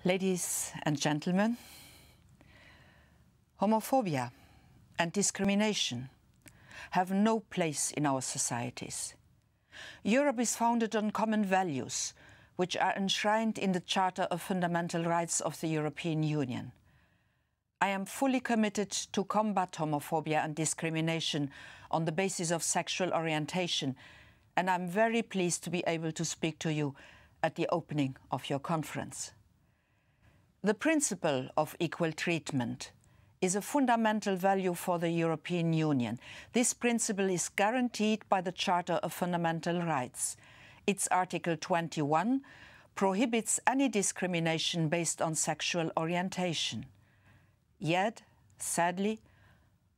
Ladies and gentlemen, homophobia and discrimination have no place in our societies. Europe is founded on common values, which are enshrined in the Charter of Fundamental Rights of the European Union. I am fully committed to combat homophobia and discrimination on the basis of sexual orientation, and I'm very pleased to be able to speak to you at the opening of your conference. The principle of equal treatment is a fundamental value for the European Union. This principle is guaranteed by the Charter of Fundamental Rights. Its Article 21 prohibits any discrimination based on sexual orientation. Yet, sadly,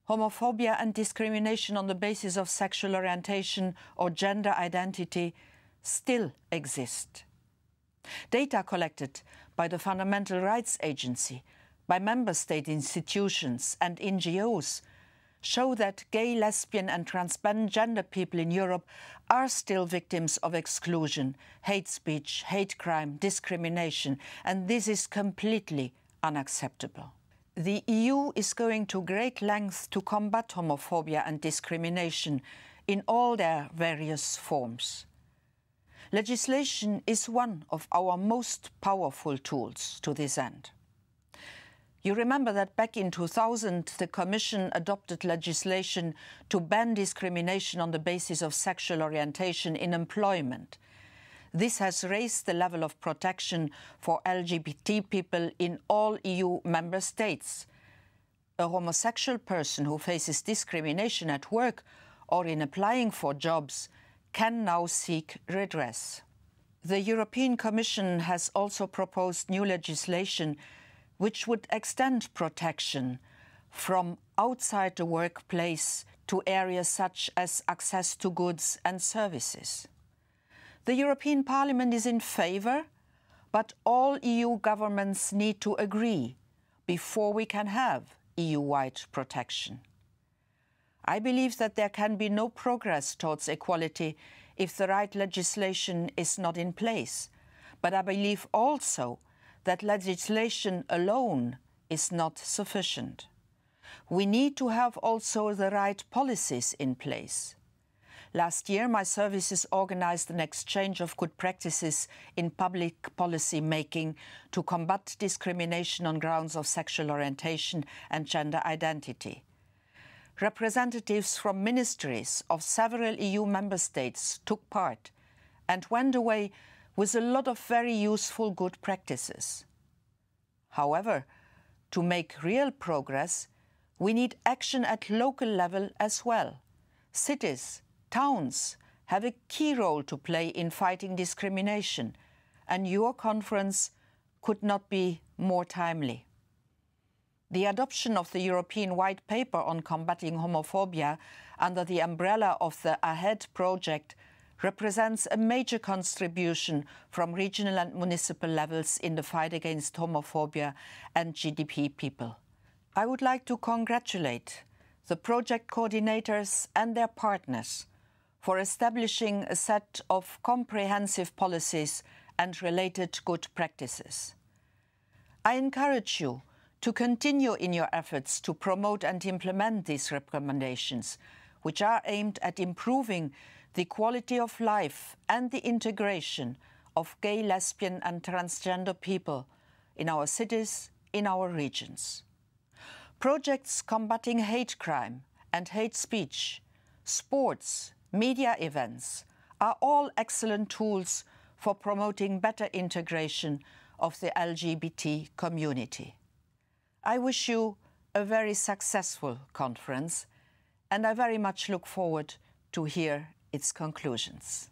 homophobia and discrimination on the basis of sexual orientation or gender identity still exist. Data collected by the Fundamental Rights Agency, by member state institutions and NGOs show that gay, lesbian and transgender people in Europe are still victims of exclusion, hate speech, hate crime, discrimination, and this is completely unacceptable. The EU is going to great lengths to combat homophobia and discrimination in all their various forms. Legislation is one of our most powerful tools to this end. You remember that back in 2000, the Commission adopted legislation to ban discrimination on the basis of sexual orientation in employment. This has raised the level of protection for LGBT people in all EU member states. A homosexual person who faces discrimination at work or in applying for jobs can now seek redress. The European Commission has also proposed new legislation which would extend protection from outside the workplace to areas such as access to goods and services. The European Parliament is in favour, but all EU governments need to agree before we can have EU-wide protection. I believe that there can be no progress towards equality if the right legislation is not in place, but I believe also that legislation alone is not sufficient. We need to have also the right policies in place. Last year, my services organised an exchange of good practices in public policy making to combat discrimination on grounds of sexual orientation and gender identity. Representatives from ministries of several EU member states took part and went away with a lot of very useful good practices. However, to make real progress, we need action at local level as well. Cities, towns have a key role to play in fighting discrimination, and your conference could not be more timely. The adoption of the European White Paper on combating homophobia under the umbrella of the AHEAD project represents a major contribution from regional and municipal levels in the fight against homophobia and LGBT people. I would like to congratulate the project coordinators and their partners for establishing a set of comprehensive policies and related good practices. I encourage you to continue in your efforts to promote and implement these recommendations, which are aimed at improving the quality of life and the integration of gay, lesbian and transgender people in our cities, in our regions. Projects combating hate crime and hate speech, sports, media events are all excellent tools for promoting better integration of the LGBT community. I wish you a very successful conference, and I very much look forward to hear its conclusions.